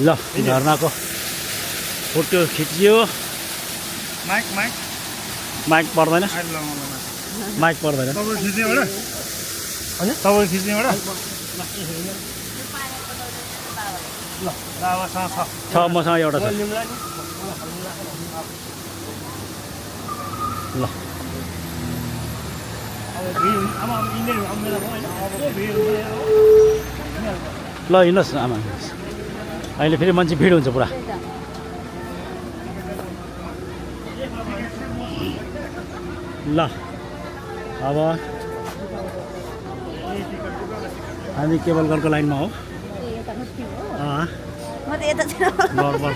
ल झरनाको photo खिचियो। Mic पर्दैन, माइक पर्दैन। छ मसँग एउटा छ। ल ल हिँड्नुहोस् न आमा, अहिले फेरि मान्छे भिड हुन्छ पुरा। ल अब हामी केबल घरको लाइनमा हो। नर्मल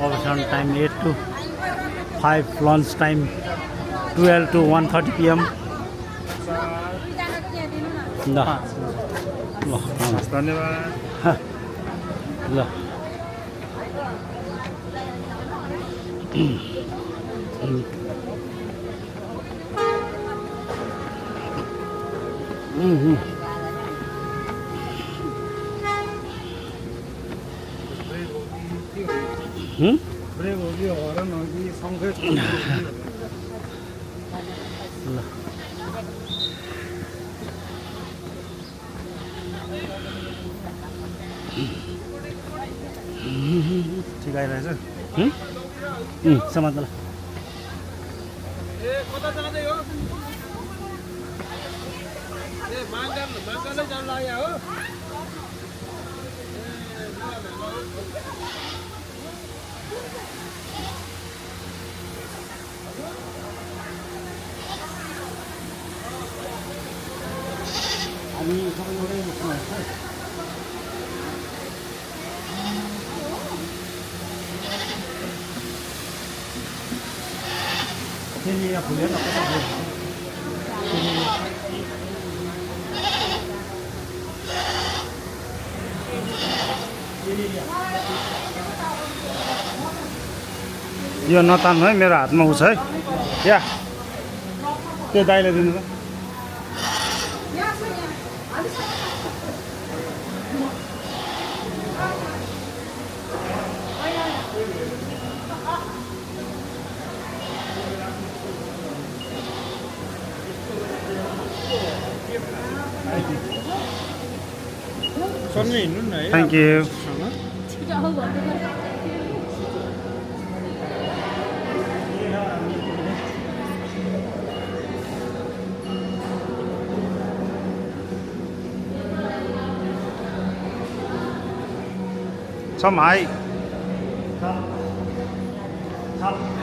अवसान time 8 to 5, lunch time 12 to 1:30 PM। ल ल धन्यवाद। ल ब्रेक होगी, हॉर्न होगी, संकेत ठिक आइरहेछ। समाज ल कता जाँदै हो? माङ्गालै जान लाग्यो हो। हामी सबै एउटै मुखमा छ। फेरि यहाँ फुल्यो न कता यो नतान्नु है, मेरो हातमा उ छ है। या त्यो दाइले दिनु त। सँगै हिँड्नु न है। Thank you. Some hi.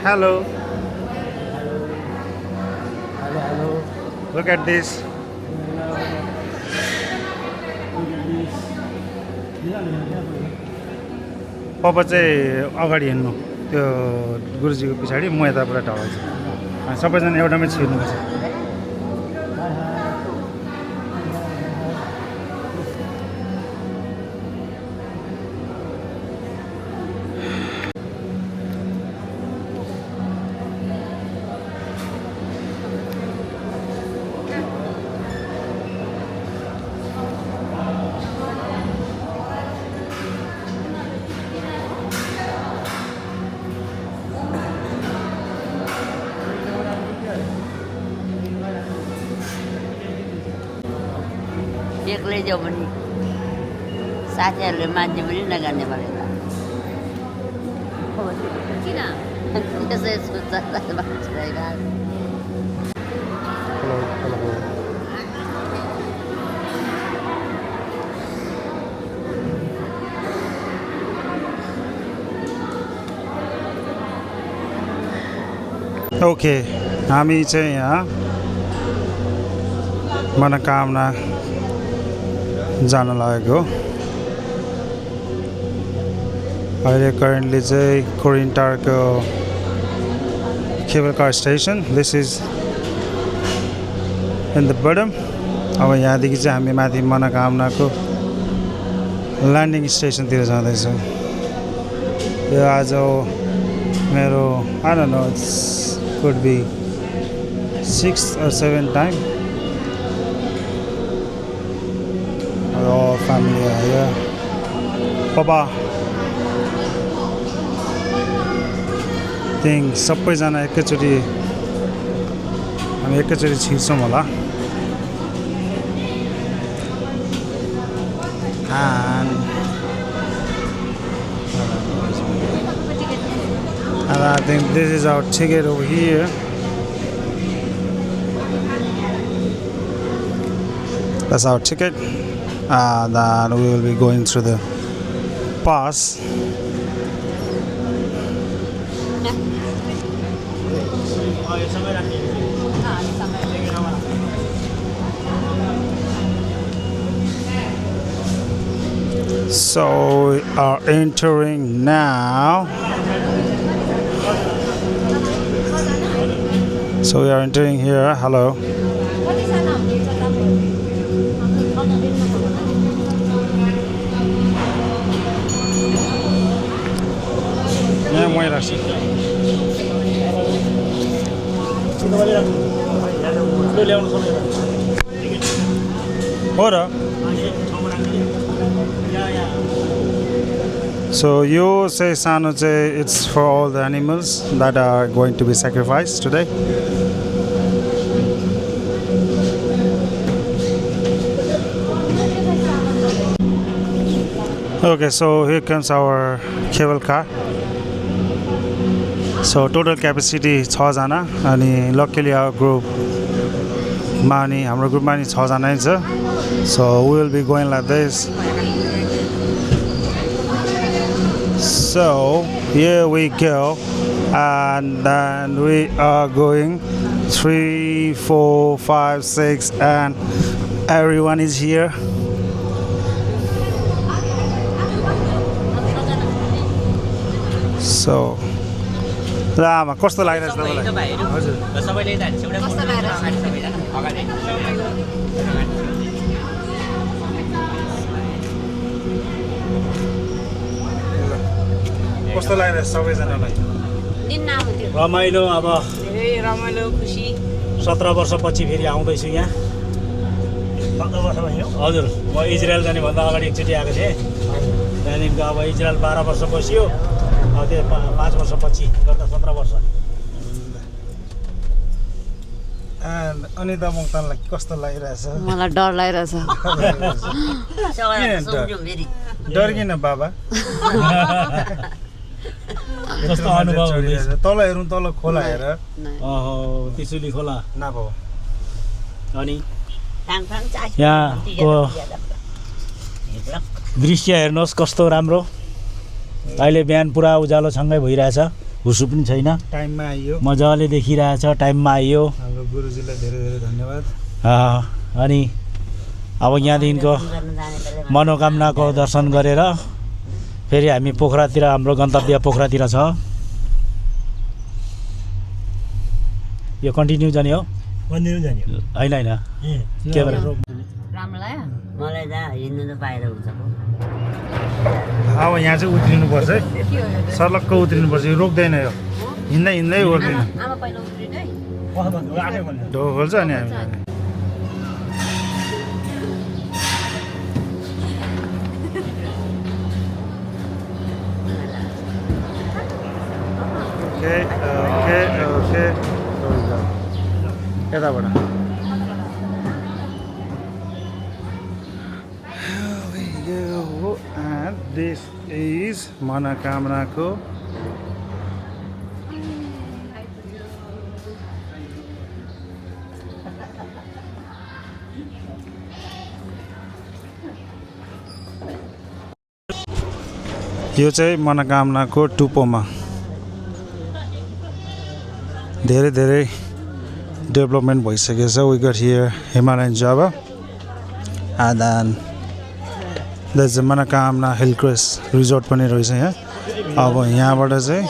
Hello. Hello Look at this. पप्पा चाहिँ अगाडि हिँड्नु, त्यो गुरुजीको पछाडि, म यताबाट ढल्छु। सबैजना एउटामै छिर्नुपर्छ। एक्लै जाउँ पनि साथीहरूले मान्छे पनि नगर्ने भनेर किन त्यसै सोच्छ ओके, हामी चाहिँ यहाँ मनोकामना जान लागेको। अहिले करेन्टली चाहिँ कोरिन्टारको cable car station, this is in the bottom. अब यहाँदेखि चाहिँ हामी माथि मनोकामनाको ल्यान्डिङ स्टेसनतिर जाँदैछौँ। यो आज मेरो I don't know, it's could be 6th or 7th time. We're all family yeah. Papa. Think सबैजना एकैचोटि हामी एकैचोटि छिर्छौँ होला and I think this is our ticket over here. That's our ticket. Then we will be going through the pass. So we are entering now. So we are entering here. Hello. Yeah, why not? Hold up. So you say Sanu say it's for all the animals that are going to be sacrificed today? Okay, so here comes our cable car. So total capacity 6 जना अनि luckily our group Mani, हाम्रो group Mani 6 जना नै छ. So we will be going like this. So here we go, and then we are going 3, 4, 5, 6, and everyone is here. So लामा कस्तो लागिरहेछ तपाईलाई हजुर सबैले त छेउडा कस्तो लागिरहेछ अगाडि कस्तो लागिरहेछ सबैजनालाई दिन नाम थियो रमाइलो अब धेरै रमाइलो खुसी 17 वर्षपछि फेरि आउँदैछु यहाँ 17 वर्ष भयो हजुर म इजरायल जाने भन्दा अगाडि एकचोटि आएको थिएँ त्यहाँदेखिको अब इजरायल 12 वर्ष बसियो अब त्यो 5 वर्षपछि गर्दा 17 वर्ष अनिता मोक्तानलाई कस्तो लागिरहेछ मलाई डर लागिरहेछ डर किन बाबा कस्तो अनुभव हुँदैछ तल हेरौँ तल खोला हेर ओहो त्रिशुली खोला नभयो अनि यहाँको दृश्य हेर्नुहोस् कस्तो राम्रो अहिले बिहान पुरा उज्यालोसँगै भइरहेछ हुसु पनि छैन टाइममा आइयो मजाले देखिरहेछ टाइममा आइयो हाम्रो गुरुजीलाई धेरै धेरै धन्यवाद अनि अब यहाँदेखिको मनोकामनाको दर्शन गरेर फेरि हामी पोखरातिर हाम्रो गन्तव्य पोखरातिर छ यो कन्टिन्यू जाने हो कन्टिन्यू जाने होइन होइन के भएर राम्रो लाग्यो मलाई त हिँड्नु त बाहिर हुन्छ अब यहाँ चाहिँ उत्रिनुपर्छ है सर्लक्क उत्रिनुपर्छ यो रोक्दैन यो हिँड्दै हिँड्दै ओर्दैन आमा पहिला उत्रिनु है ढोक खोल्छ अनि हामी ओके यताबाट and this is मनोकामनाको यो चाहिँ मनोकामनाको टुप्पोमा धेरै धेरै डेभलपमेन्ट भइसकेको छ we got here Himalayan Java and then there's a Manakamana hill cruise resort पनि रहेछ यहाँ अब यहाँबाट चाहिँ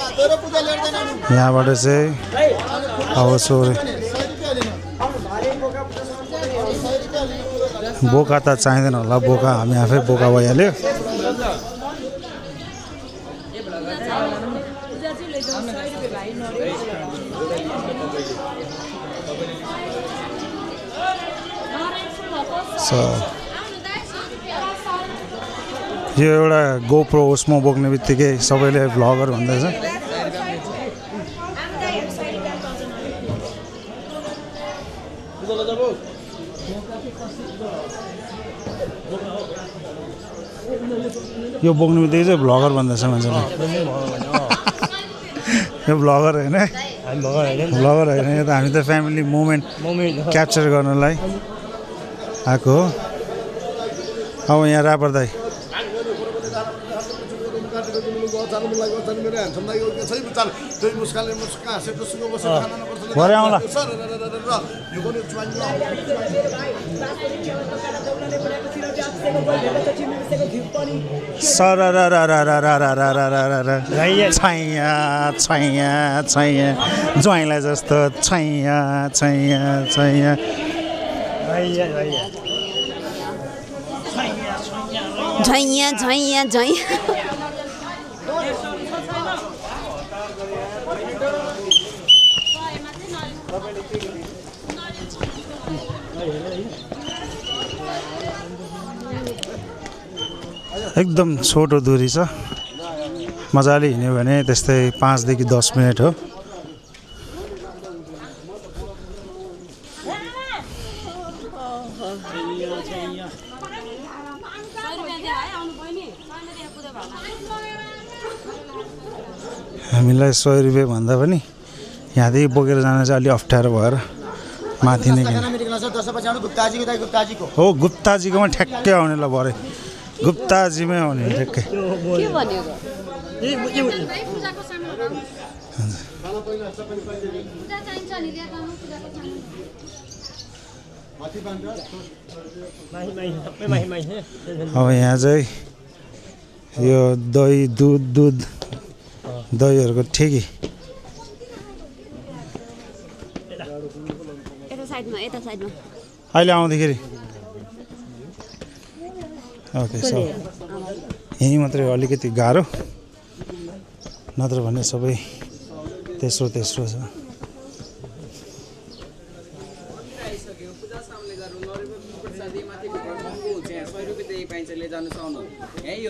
अब सोरे बोका त चाहिँदैन होला बोका हामी आफै बोका भइहाल्यो So यो एउटा गोप्रो उसमा बोक्ने बित्तिकै सबैले भ्लगर भन्दैछ। यो बोक्ने बित्तिकै चाहिँ भ्लगर भन्दैछ मान्छेले। यो भ्लगर होइन, भ्लगर होइन, यो त हामी त फ्यामिली मोमेन्ट क्याप्चर गर्नलाई आएको हो। अब यहाँ रापर दाई भरे आउँला। छैया छैया छैया ज्वाइँलाई जस्तो छैया छैया छैया झैया झैया झैया एकदम छोटो दूरी छ। मजाले हिँड्यो भने त्यस्तै 5 देखि 10 मिनट हो। हामीलाई 100 रुपियाँ भन्दा पनि यहाँदेखि बोकेर जान चाहिँ अलि अप्ठ्यारो भएर माथि नै हो। गुप्ताजीकोमा ठ्याक्कै आउने ल भरे गुप्ताजीमै आउने ठ्याक्कै। अब यहाँ चाहिँ यो दही दुध दहीहरूको ठेकी अहिले आउँदाखेरि ओके सो यहीँ मात्रै अलिकति गाह्रो, नत्र भने सबै तेस्रो छ।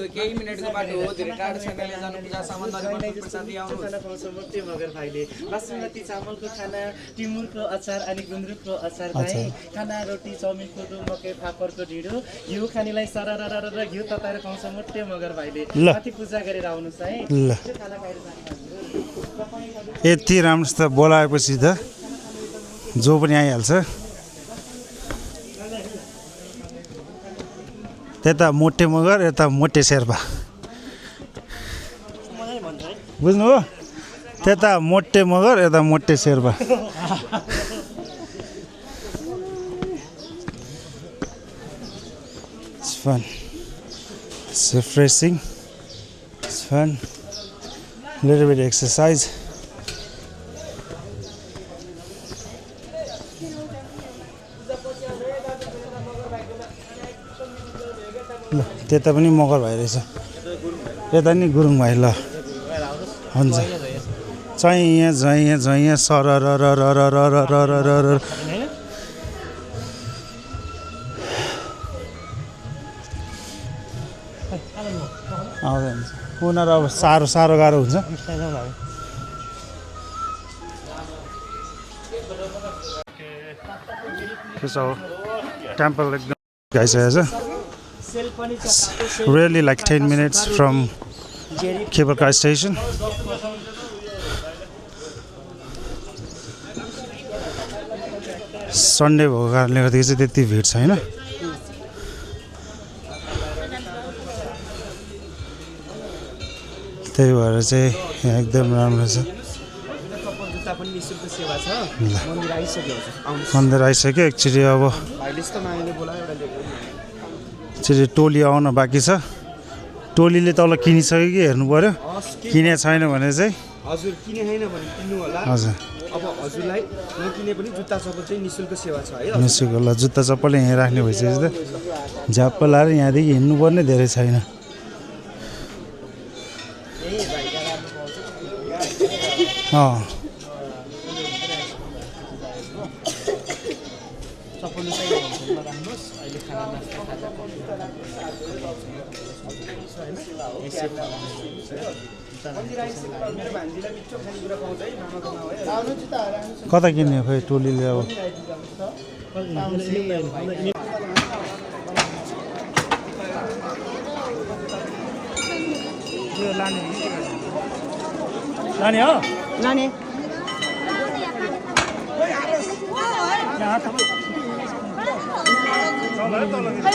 केही मिनटको बाटो हो, धेरै टाढो छैन ले जानु पूजा सामान प्रसादी आउनु मगर भाइले बासमती चामलको खाना, टिमुरको अचार अनि गुन्द्रुकको अचार खाए, खाना रोटी चाउमिनको डो मकै फापरको ढिँडो घिउ खानीलाई सरर घिउ तताएर खुवाउँछ मोटे मगर भाइले। माथि पूजा गरेर आउनुस् है। ल यति राम्रोसित बोलाएपछि त जो पनि आइहाल्छ। त्यता मोटे मगर यता मोटे शेर्पा बुझ्नुभयो? त्यता मोटे मगर यता मोटे Sherpa. It's fun. It's refreshing. It's fun. Little bit exercise. ल त्यता पनि मगर भाइ रहेछ, यता नि गुरुङ भाइ। ल हुन्छ चाहिँ झैँ सरर आउँदैन। उनीहरू अब साह्रो गाह्रो हुन्छ। त्यसो हो टेम्पल एकदम गइसकेको छ। Really like 10 minutes from Cable Car Station. Sunday भएको कारणले गर्दा चाहिँ त्यति भिड छैन। त्यही भएर चाहिँ यहाँ एकदम राम्रो छ। मन्दिर आइसक्यो। एक्चुअली अब एकचोटि टोली आउन बाँकी छ। टोलीले तल किनिसक्यो कि हेर्नु पर्यो, किने छैन भने चाहिँ हजुर किने हैन भने किन्नु होला। हजुर अब हजुरलाई नकिने पनि जुत्ता चप्पल चाहिँ निशुल्क सेवा छ है। निशुल्क। ल जुत्ता चप्पल यहाँ राख्ने भइसकेपछि त झ्याप्प लाएर यहाँदेखि हिँड्नुपर्ने धेरै छैन। मेरो भान्जीलाई मिठो खानेकुरा पाउँछ है मामाको नाउँ है कता किन्ने खोइ टोलीले अब लाने हो लाने खै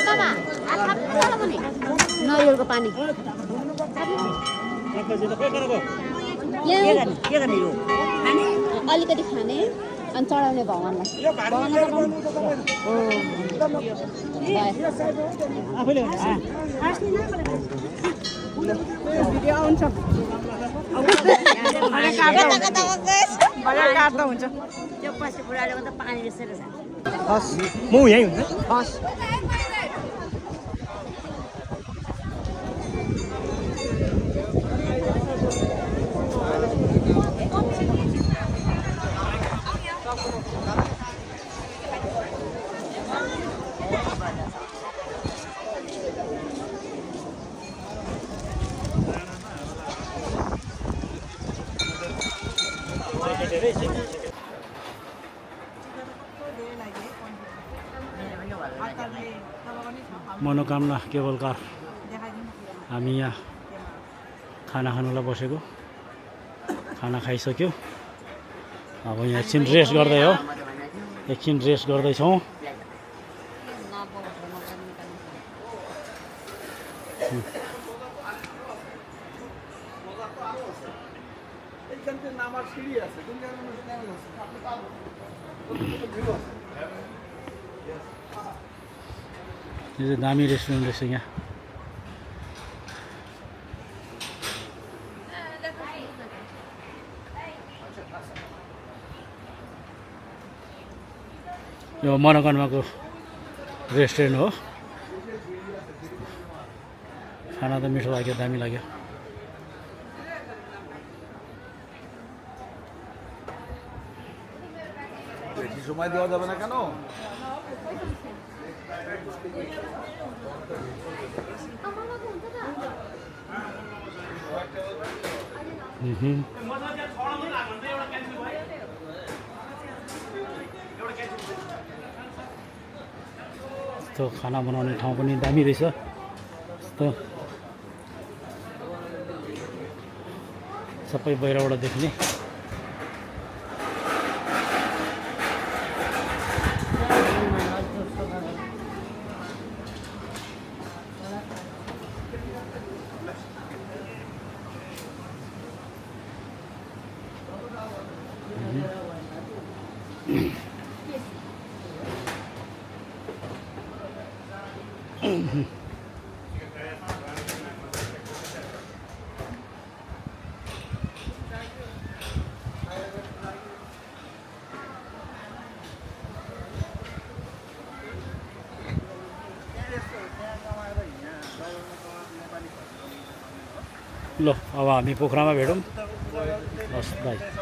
मामा नरिवलको पानी अलिकति खाने अनि चढाउने भगवान्लाई काट्दा हुन्छ त्यो पछि बुढाले त पानी रहेछ म यहीँ हुन्छ मनोकामना केबल कार हामी यहाँ खाना खानुलाई बसेको खाना खाइसक्यो अब यहाँ एकछिन रेस्ट गर्दै हो एकछिन रेस्ट गर्दैछौँ यो चाहिँ दामी रेस्टुरेन्ट रहेछ यहाँ यो मनोकामनाको रेस्टुरेन्ट हो खाना त मिठो लाग्यो दामी लाग्यो সময় দেওয়া যাবে না কেন यस्तो खाना बनाउने ठाउँ पनि दामी रहेछ यस्तो सबै बाहिरबाट देख्ने ल अब हामी पोखरामा भेटौँ हस् बाई